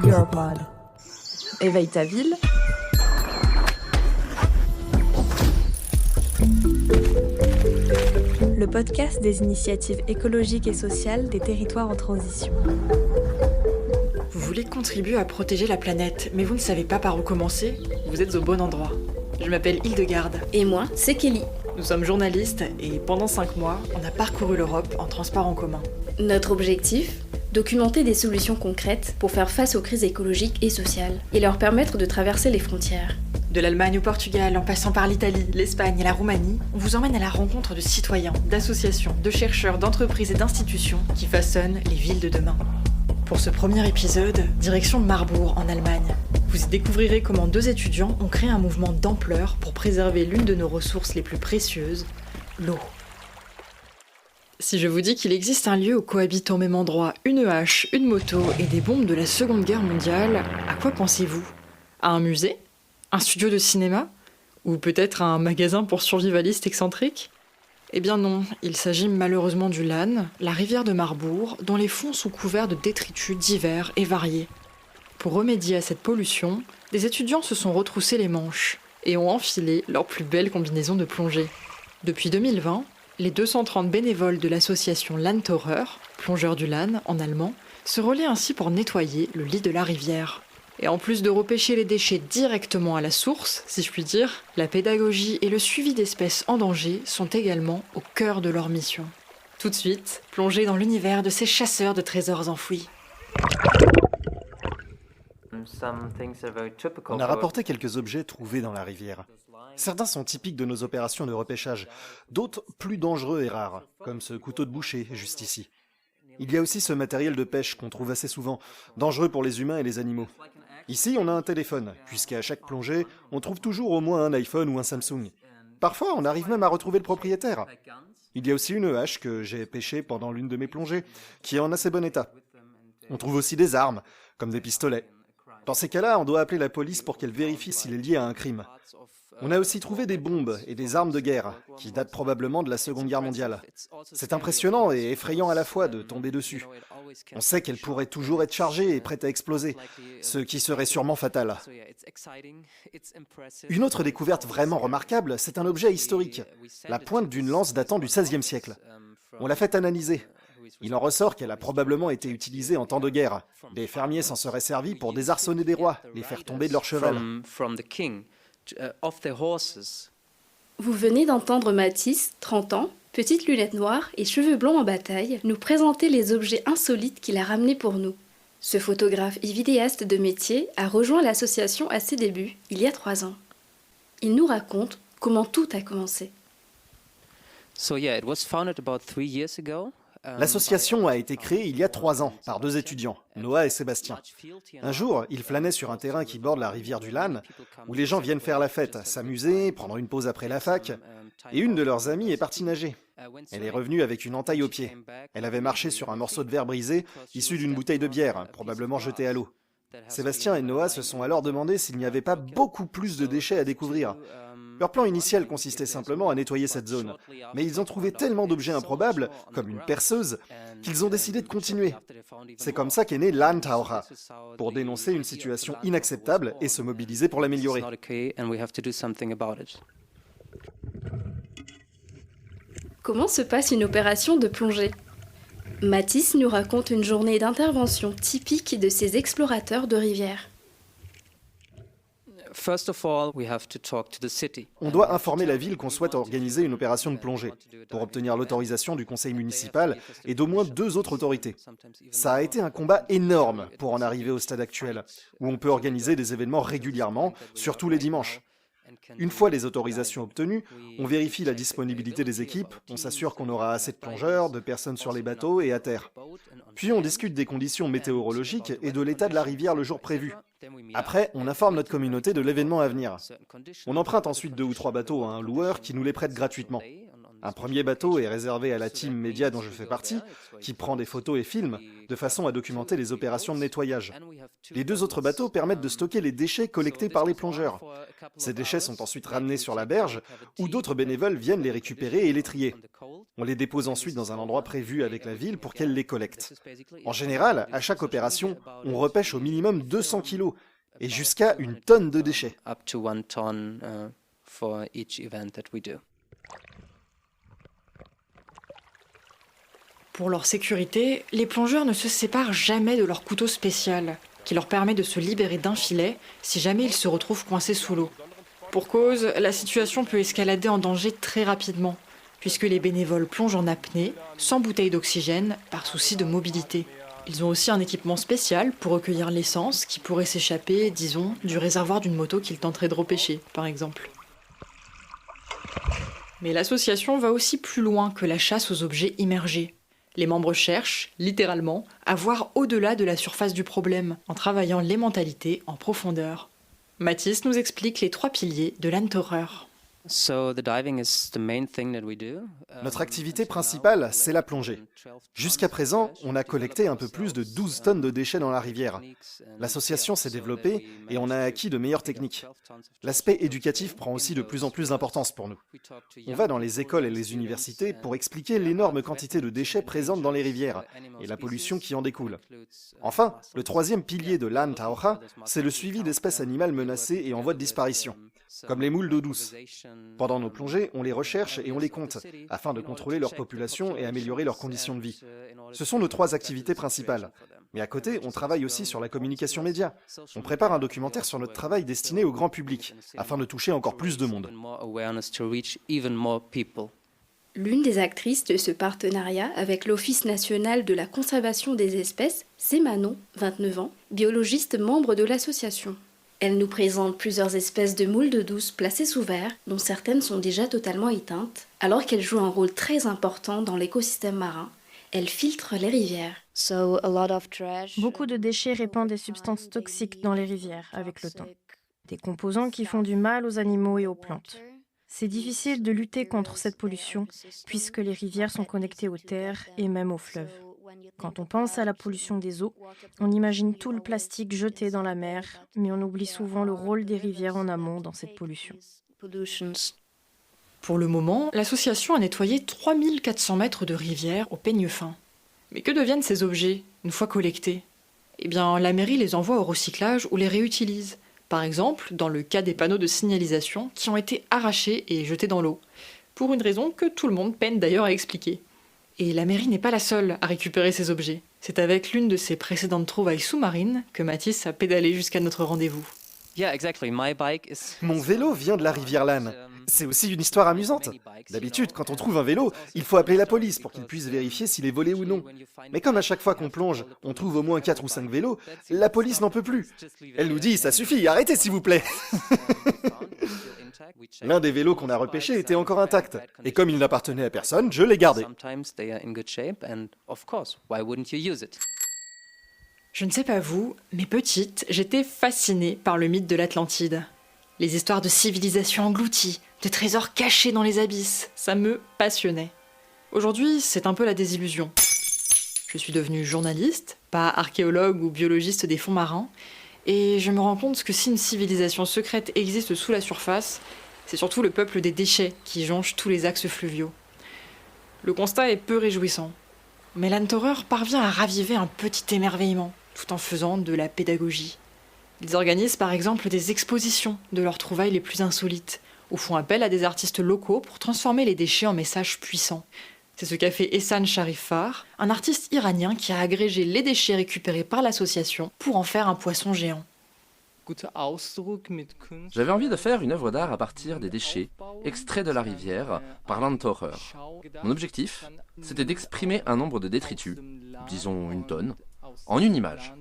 Europod. Éveille ta ville. Le podcast des initiatives écologiques et sociales des territoires en transition. Vous voulez contribuer à protéger la planète, mais vous ne savez pas par où commencer? Vous êtes au bon endroit. Je m'appelle Hildegarde. Et moi, c'est Kelly. Nous sommes journalistes et pendant 5 mois, on a parcouru l'Europe en transport en commun. Notre objectif ? Documenter des solutions concrètes pour faire face aux crises écologiques et sociales et leur permettre de traverser les frontières. De l'Allemagne au Portugal, en passant par l'Italie, l'Espagne et la Roumanie, on vous emmène à la rencontre de citoyens, d'associations, de chercheurs, d'entreprises et d'institutions qui façonnent les villes de demain. Pour ce premier épisode, direction Marbourg en Allemagne. Vous y découvrirez comment 2 étudiants ont créé un mouvement d'ampleur pour préserver l'une de nos ressources les plus précieuses, l'eau. Si je vous dis qu'il existe un lieu où cohabitent au même endroit une hache, une moto et des bombes de la Seconde Guerre mondiale, à quoi pensez-vous? À un musée? Un studio de cinéma? Ou peut-être un magasin pour survivalistes excentriques? Eh bien non, il s'agit malheureusement du Lahn, la rivière de Marbourg, dont les fonds sont couverts de détritus divers et variés. Pour remédier à cette pollution, des étudiants se sont retroussés les manches et ont enfilé leur plus belle combinaison de plongée. Depuis 2020, les 230 bénévoles de l'association Landtaucher, plongeurs du Lahn en allemand, se relaient ainsi pour nettoyer le lit de la rivière. Et en plus de repêcher les déchets directement à la source, si je puis dire, la pédagogie et le suivi d'espèces en danger sont également au cœur de leur mission. Tout de suite, plongez dans l'univers de ces chasseurs de trésors enfouis. On a rapporté quelques objets trouvés dans la rivière. Certains sont typiques de nos opérations de repêchage, d'autres plus dangereux et rares, comme ce couteau de boucher juste ici. Il y a aussi ce matériel de pêche qu'on trouve assez souvent, dangereux pour les humains et les animaux. Ici, on a un téléphone, puisqu'à chaque plongée, on trouve toujours au moins un iPhone ou un Samsung. Parfois, on arrive même à retrouver le propriétaire. Il y a aussi une hache que j'ai pêchée pendant l'une de mes plongées, qui est en assez bon état. On trouve aussi des armes, comme des pistolets. Dans ces cas-là, on doit appeler la police pour qu'elle vérifie s'il est lié à un crime. On a aussi trouvé des bombes et des armes de guerre, qui datent probablement de la Seconde Guerre mondiale. C'est impressionnant et effrayant à la fois de tomber dessus. On sait qu'elles pourraient toujours être chargées et prêtes à exploser, ce qui serait sûrement fatal. Une autre découverte vraiment remarquable, c'est un objet historique, la pointe d'une lance datant du XVIe siècle. On l'a fait analyser. Il en ressort qu'elle a probablement été utilisée en temps de guerre. Les fermiers s'en seraient servis pour désarçonner des rois, les faire tomber de leur cheval. Vous venez d'entendre Mathis, 30 ans, petites lunettes noires et cheveux blonds en bataille, nous présenter les objets insolites qu'il a ramenés pour nous. Ce photographe et vidéaste de métier a rejoint l'association à ses débuts, il y a 3 ans. Il nous raconte comment tout a commencé. L'association a été créée il y a 3 ans par 2 étudiants, Noah et Sébastien. Un jour, ils flânaient sur un terrain qui borde la rivière du Lahn, où les gens viennent faire la fête, s'amuser, prendre une pause après la fac, et une de leurs amies est partie nager. Elle est revenue avec une entaille au pied. Elle avait marché sur un morceau de verre brisé, issu d'une bouteille de bière, probablement jetée à l'eau. Sébastien et Noah se sont alors demandé s'il n'y avait pas beaucoup plus de déchets à découvrir. Leur plan initial consistait simplement à nettoyer cette zone, mais ils ont trouvé tellement d'objets improbables, comme une perceuse, qu'ils ont décidé de continuer. C'est comme ça qu'est né Landtaucher, pour dénoncer une situation inacceptable et se mobiliser pour l'améliorer. Comment se passe une opération de plongée ? Mathis nous raconte une journée d'intervention typique de ces explorateurs de rivière. On doit informer la ville qu'on souhaite organiser une opération de plongée, pour obtenir l'autorisation du conseil municipal et d'au moins 2 autres autorités. Ça a été un combat énorme pour en arriver au stade actuel, où on peut organiser des événements régulièrement, surtout les dimanches. Une fois les autorisations obtenues, on vérifie la disponibilité des équipes, on s'assure qu'on aura assez de plongeurs, de personnes sur les bateaux et à terre. Puis on discute des conditions météorologiques et de l'état de la rivière le jour prévu. Après, on informe notre communauté de l'événement à venir. On emprunte ensuite 2 ou 3 bateaux à un loueur qui nous les prête gratuitement. Un premier bateau est réservé à la team média dont je fais partie, qui prend des photos et films, de façon à documenter les opérations de nettoyage. Les 2 autres bateaux permettent de stocker les déchets collectés par les plongeurs. Ces déchets sont ensuite ramenés sur la berge, où d'autres bénévoles viennent les récupérer et les trier. On les dépose ensuite dans un endroit prévu avec la ville pour qu'elle les collecte. En général, à chaque opération, on repêche au minimum 200 kilos et jusqu'à 1 tonne de déchets. Pour leur sécurité, les plongeurs ne se séparent jamais de leur couteau spécial, qui leur permet de se libérer d'un filet si jamais ils se retrouvent coincés sous l'eau. Pour cause, la situation peut escalader en danger très rapidement, puisque les bénévoles plongent en apnée, sans bouteille d'oxygène, par souci de mobilité. Ils ont aussi un équipement spécial pour recueillir l'essence qui pourrait s'échapper, disons, du réservoir d'une moto qu'ils tenteraient de repêcher, par exemple. Mais l'association va aussi plus loin que la chasse aux objets immergés. Les membres cherchent, littéralement, à voir au-delà de la surface du problème, en travaillant les mentalités en profondeur. Mathis nous explique les 3 piliers de l'Antaurer. Notre activité principale, c'est la plongée. Jusqu'à présent, on a collecté un peu plus de 12 tonnes de déchets dans la rivière. L'association s'est développée et on a acquis de meilleures techniques. L'aspect éducatif prend aussi de plus en plus d'importance pour nous. On va dans les écoles et les universités pour expliquer l'énorme quantité de déchets présentes dans les rivières et la pollution qui en découle. Enfin, le 3e pilier de l'Antaurer, c'est le suivi d'espèces animales menacées et en voie de disparition, comme les moules d'eau douce. Pendant nos plongées, on les recherche et on les compte, afin de contrôler leur population et améliorer leurs conditions de vie. Ce sont nos 3 activités principales. Mais à côté, on travaille aussi sur la communication média. On prépare un documentaire sur notre travail destiné au grand public, afin de toucher encore plus de monde. L'une des actrices de ce partenariat avec l'Office national de la conservation des espèces, c'est Manon, 29 ans, biologiste membre de l'association. Elle nous présente plusieurs espèces de moules d'eau douce placées sous verre, dont certaines sont déjà totalement éteintes, alors qu'elles jouent un rôle très important dans l'écosystème marin. Elles filtrent les rivières. Beaucoup de déchets répandent des substances toxiques dans les rivières avec le temps. Des composants qui font du mal aux animaux et aux plantes. C'est difficile de lutter contre cette pollution puisque les rivières sont connectées aux terres et même aux fleuves. Quand on pense à la pollution des eaux, on imagine tout le plastique jeté dans la mer, mais on oublie souvent le rôle des rivières en amont dans cette pollution. Pour le moment, l'association a nettoyé 3400 mètres de rivière au peigne fin. Mais que deviennent ces objets une fois collectés ? Eh bien, la mairie les envoie au recyclage ou les réutilise. Par exemple, dans le cas des panneaux de signalisation qui ont été arrachés et jetés dans l'eau. Pour une raison que tout le monde peine d'ailleurs à expliquer. Et la mairie n'est pas la seule à récupérer ces objets. C'est avec l'une de ses précédentes trouvailles sous-marines que Mathis a pédalé jusqu'à notre rendez-vous. Mon vélo vient de la rivière Lann. C'est aussi une histoire amusante. D'habitude, quand on trouve un vélo, il faut appeler la police pour qu'ils puissent vérifier s'il est volé ou non. Mais comme à chaque fois qu'on plonge, on trouve au moins 4 ou 5 vélos, la police n'en peut plus. Elle nous dit « ça suffit, arrêtez s'il vous plaît !» L'un des vélos qu'on a repêché était encore intact, et comme il n'appartenait à personne, je l'ai gardé. Je ne sais pas vous, mais petite, j'étais fascinée par le mythe de l'Atlantide. Les histoires de civilisations englouties, de trésors cachés dans les abysses, ça me passionnait. Aujourd'hui, c'est un peu la désillusion. Je suis devenue journaliste, pas archéologue ou biologiste des fonds marins, et je me rends compte que si une civilisation secrète existe sous la surface, c'est surtout le peuple des déchets qui jonche tous les axes fluviaux. Le constat est peu réjouissant, mais l'Antaurer parvient à raviver un petit émerveillement, tout en faisant de la pédagogie. Ils organisent par exemple des expositions de leurs trouvailles les plus insolites, ou font appel à des artistes locaux pour transformer les déchets en messages puissants. C'est ce qu'a fait Ehsan Sharifar, un artiste iranien qui a agrégé les déchets récupérés par l'association pour en faire un poisson géant. J'avais envie de faire une œuvre d'art à partir des déchets extraits de la rivière par l'Antaurer. Mon objectif, c'était d'exprimer un nombre de détritus, disons 1 tonne, en une image.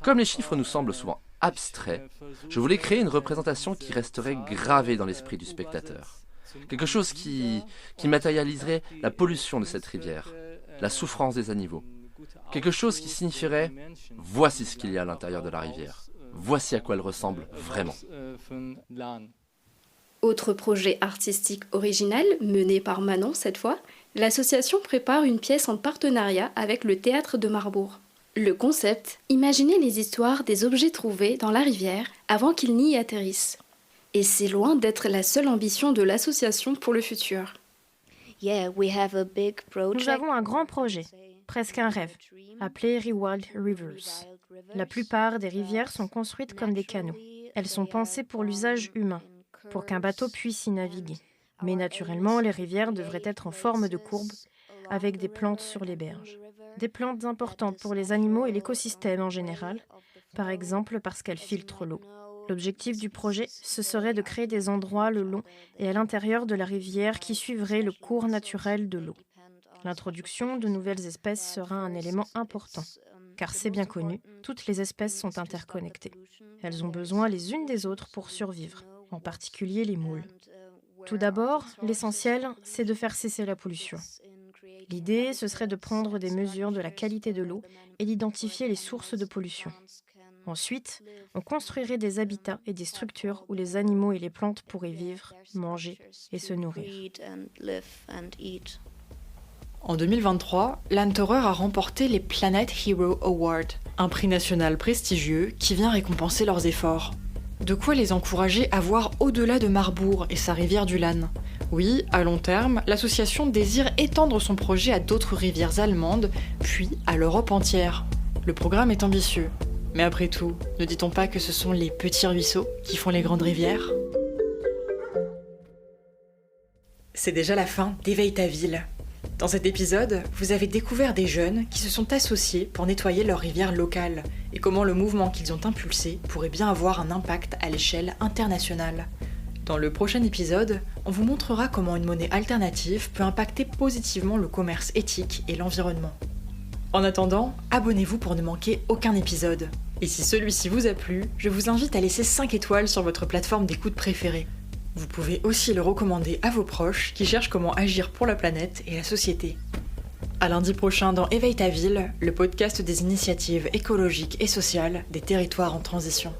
Comme les chiffres nous semblent souvent abstraits, je voulais créer une représentation qui resterait gravée dans l'esprit du spectateur. Quelque chose qui matérialiserait la pollution de cette rivière, la souffrance des animaux. Quelque chose qui signifierait « voici ce qu'il y a à l'intérieur de la rivière, voici à quoi elle ressemble vraiment ». Autre projet artistique original, mené par Manon cette fois, l'association prépare une pièce en partenariat avec le Théâtre de Marbourg. Le concept, imaginer les histoires des objets trouvés dans la rivière avant qu'ils n'y atterrissent. Et c'est loin d'être la seule ambition de l'association pour le futur. Nous avons un grand projet, presque un rêve, appelé Rewild Rivers. La plupart des rivières sont construites comme des canaux. Elles sont pensées pour l'usage humain, pour qu'un bateau puisse y naviguer. Mais naturellement, les rivières devraient être en forme de courbe, avec des plantes sur les berges. Des plantes importantes pour les animaux et l'écosystème en général, par exemple parce qu'elles filtrent l'eau. L'objectif du projet, ce serait de créer des endroits le long et à l'intérieur de la rivière qui suivraient le cours naturel de l'eau. L'introduction de nouvelles espèces sera un élément important, car c'est bien connu, toutes les espèces sont interconnectées. Elles ont besoin les unes des autres pour survivre, en particulier les moules. Tout d'abord, l'essentiel, c'est de faire cesser la pollution. L'idée, ce serait de prendre des mesures de la qualité de l'eau et d'identifier les sources de pollution. Ensuite, on construirait des habitats et des structures où les animaux et les plantes pourraient vivre, manger et se nourrir. En 2023, Lantorer a remporté les Planet Hero Awards, un prix national prestigieux qui vient récompenser leurs efforts. De quoi les encourager à voir au-delà de Marbourg et sa rivière du Lahn. Oui, à long terme, l'association désire étendre son projet à d'autres rivières allemandes, puis à l'Europe entière. Le programme est ambitieux. Mais après tout, ne dit-on pas que ce sont les petits ruisseaux qui font les grandes rivières ? C'est déjà la fin d'Éveille ta ville. Dans cet épisode, vous avez découvert des jeunes qui se sont associés pour nettoyer leurs rivières locales et comment le mouvement qu'ils ont impulsé pourrait bien avoir un impact à l'échelle internationale. Dans le prochain épisode, on vous montrera comment une monnaie alternative peut impacter positivement le commerce éthique et l'environnement. En attendant, abonnez-vous pour ne manquer aucun épisode. Et si celui-ci vous a plu, je vous invite à laisser 5 étoiles sur votre plateforme d'écoute préférée. Vous pouvez aussi le recommander à vos proches qui cherchent comment agir pour la planète et la société. À lundi prochain dans Éveille ta ville, le podcast des initiatives écologiques et sociales des territoires en transition.